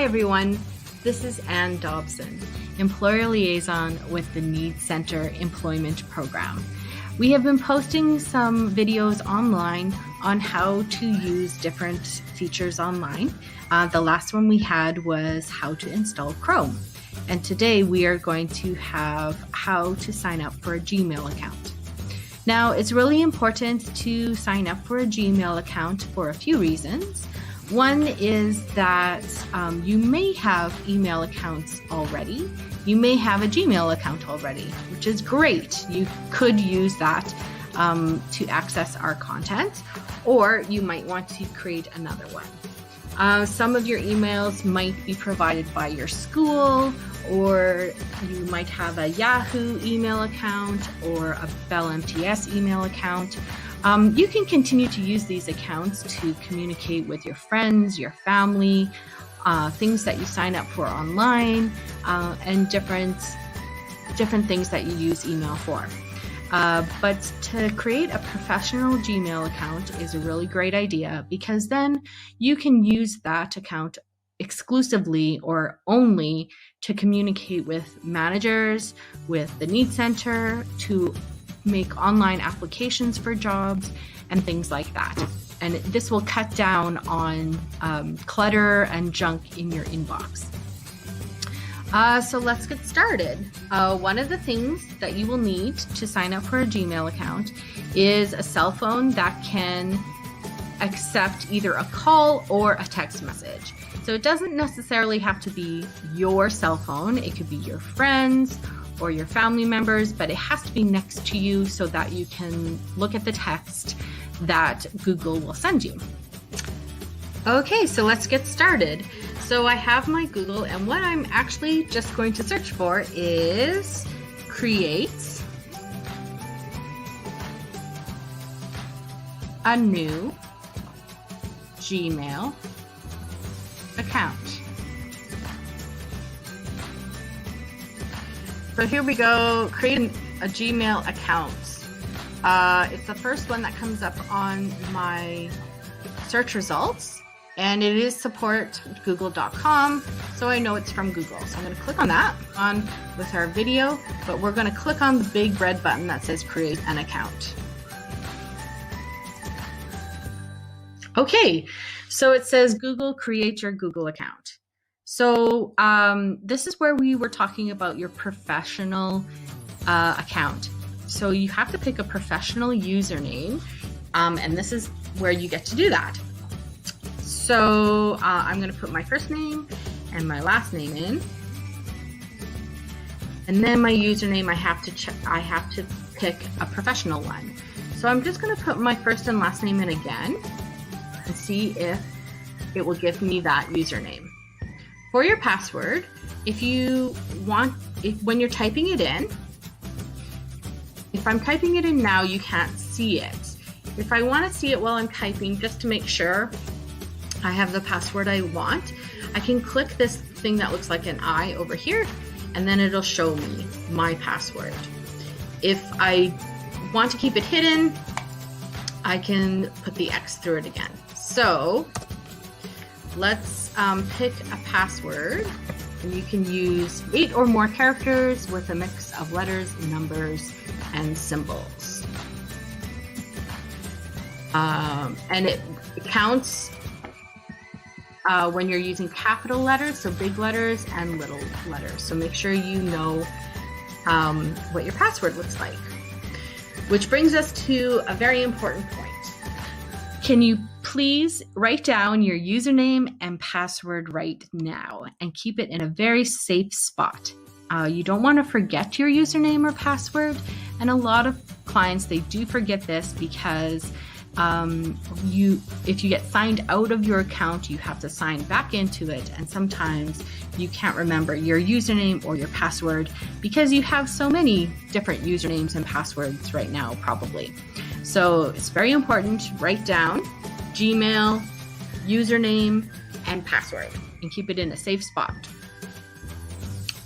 Hi everyone, this is Ann Dobson, Employer Liaison with the Needs Center Employment Program. We have been posting some videos online on how to use different features online. The last one we had was how to install Chrome. And today we are going to have how to sign up for a Gmail account. Now, it's really important to sign up for a Gmail account for a few reasons. One is that you may have email accounts already. You may have a Gmail account already, which is great. You could use that to access our content, or you might want to create another one. Some of your emails might be provided by your school, or you might have a Yahoo email account or a Bell MTS email account. You can continue to use these accounts to communicate with your friends, your family, things that you sign up for online, and different things that you use email for. But to create a professional Gmail account is a really great idea, because then you can use that account exclusively or only to communicate with managers, with the Needs Center, to make online applications for jobs and things like that. And this will cut down on clutter and junk in your inbox. So let's get started. One of the things that you will need to sign up for a Gmail account is a cell phone that can accept either a call or a text message. So it doesn't necessarily have to be your cell phone. It could be your friends or your family members, but it has to be next to you so that you can look at the text that Google will send you. Okay, so let's get started. So I have my Google, and what I'm actually just going to search for is create a new Gmail account. So here we go, create a Gmail account. It's the first one that comes up on my search results, and it is support.google.com, so I know it's from Google. So I'm going to click on that with our video, but we're going to click on the big red button that says create an account. Okay, so it says Google, create your Google account. So this is where we were talking about your professional account. So you have to pick a professional username, and this is where you get to do that. So I'm going to put my first name and my last name in, and then my username I have to pick a professional one. So I'm just going to put my first and last name in again and see if it will give me that username. For your password, when you're typing it in, if I'm typing it in now, you can't see it. If I want to see it while I'm typing, just to make sure I have the password I want, I can click this thing that looks like an eye over here, and then it'll show me my password. If I want to keep it hidden, I can put the X through it again. So let's pick a password, and you can use 8 or more characters with a mix of letters, numbers, and symbols. And it counts when you're using capital letters, so big letters, and little letters. So make sure you know what your password looks like. Which brings us to a very important point. Can you please write down your username and password right now and keep it in a very safe spot? You don't want to forget your username or password, and a lot of clients, they do forget this because if you get signed out of your account, you have to sign back into it, and sometimes you can't remember your username or your password because you have so many different usernames and passwords right now, probably. So it's very important to write down Gmail, username, and password, and keep it in a safe spot.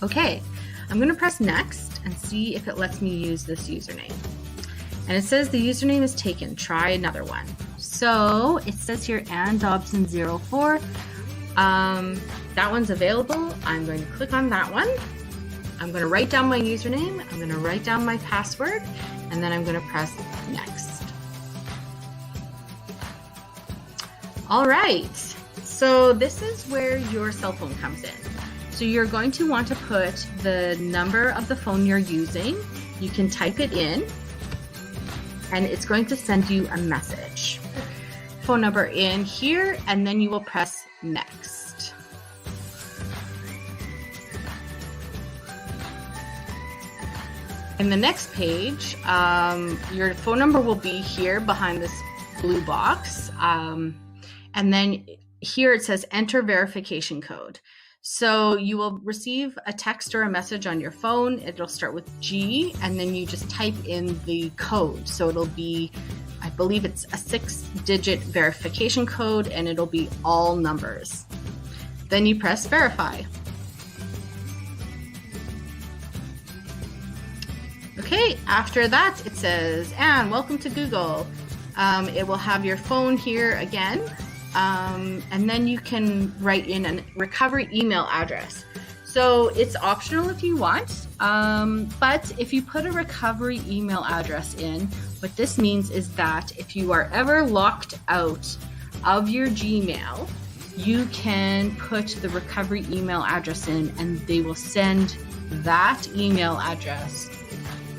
Okay, I'm going to press next and see if it lets me use this username. And it says the username is taken. Try another one. So it says here Ann Dobson 04. That one's available. I'm going to click on that one. I'm going to write down my username. I'm going to write down my password, and then I'm going to press next. All right. So this is where your cell phone comes in. So you're going to want to put the number of the phone you're using. You can type it in, and it's going to send you a message. Phone number in here, and then you will press next. In the next page, your phone number will be here behind this blue box. And then here it says enter verification code. So you will receive a text or a message on your phone. It'll start with G, and then you just type in the code. So it'll be, I believe it's a 6-digit verification code, and it'll be all numbers. Then you press verify. Okay, after that it says, and welcome to Google. It will have your phone here again. And then you can write in a recovery email address. So it's optional if you want, but if you put a recovery email address in, what this means is that if you are ever locked out of your Gmail, you can put the recovery email address in, and they will send that email address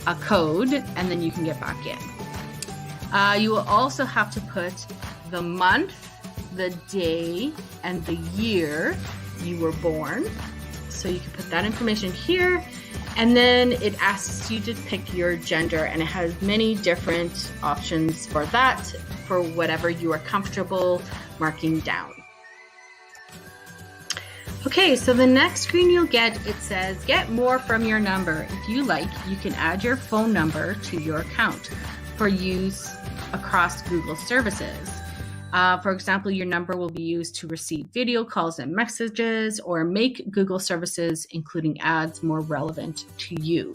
a code, and then you can get back in. You will also have to put the month, the day, and the year you were born. So you can put that information here, and then it asks you to pick your gender, and it has many different options for that, for whatever you are comfortable marking down. Okay, so the next screen you'll get, it says get more from your number. If you like, you can add your phone number to your account for use across Google services. For example, your number will be used to receive video calls and messages, or make Google services, including ads, more relevant to you.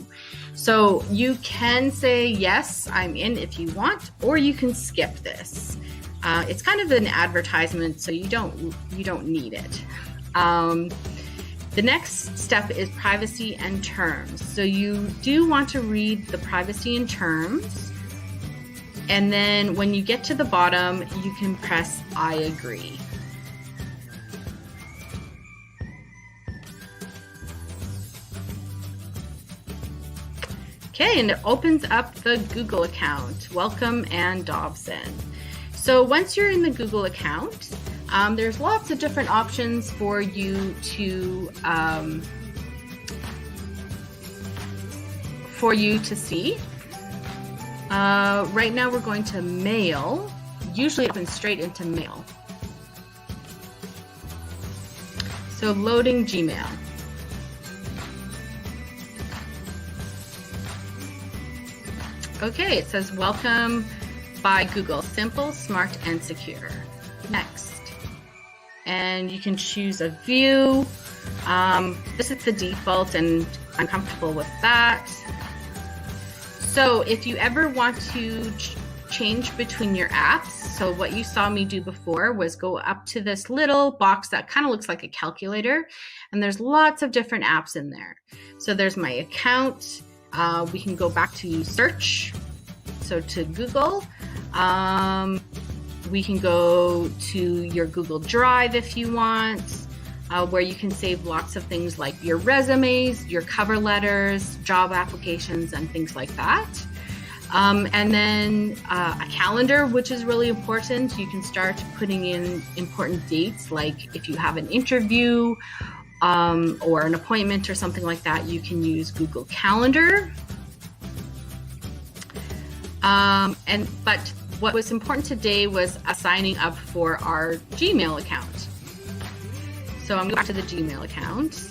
So you can say, yes, I'm in if you want, or you can skip this. It's kind of an advertisement, so you don't need it. The next step is privacy and terms. So you do want to read the privacy and terms. And then when you get to the bottom, you can press I agree. Okay, and it opens up the Google account. Welcome, Ann Dobson. So once you're in the Google account, there's lots of different options for you to see. Right now we're going to mail. Usually it opens straight into mail. So loading Gmail. Okay, it says welcome by Google, simple, smart, and secure. Next. And you can choose a view. This is the default, and I'm comfortable with that. So if you ever want to change between your apps, so what you saw me do before was go up to this little box that kind of looks like a calculator, and there's lots of different apps in there. So there's my account. We can go back to search, so to Google. We can go to your Google Drive if you want, where you can save lots of things like your resumes, your cover letters, job applications, and things like that. And then a calendar, which is really important. You can start putting in important dates, like if you have an interview or an appointment or something like that, you can use Google Calendar. But what was important today was signing up for our Gmail account. So I'm going back to the Gmail account.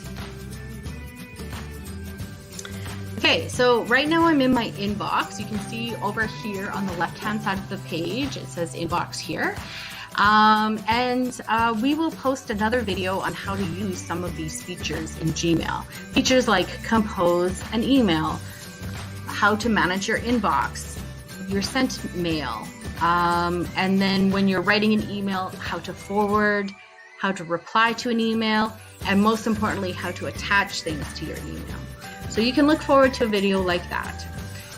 Okay, so right now I'm in my inbox. You can see over here on the left-hand side of the page, it says inbox here. We will post another video on how to use some of these features in Gmail. Features like compose an email, how to manage your inbox, your sent mail, and then when you're writing an email, how to forward, how to reply to an email, and most importantly, how to attach things to your email. So you can look forward to a video like that.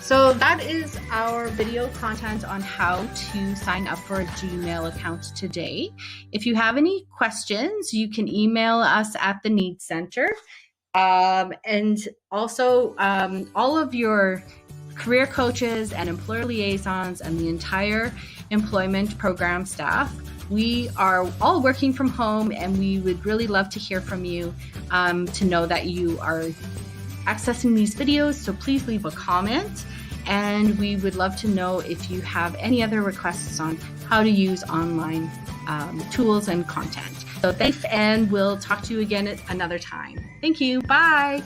So that is our video content on how to sign up for a Gmail account today. If you have any questions, you can email us at the Needs Center. And also all of your career coaches and employer liaisons and the entire employment program staff, we are all working from home, and we would really love to hear from you to know that you are accessing these videos. So please leave a comment, and we would love to know if you have any other requests on how to use online tools and content. So thanks, and we'll talk to you again at another time. Thank you. Bye.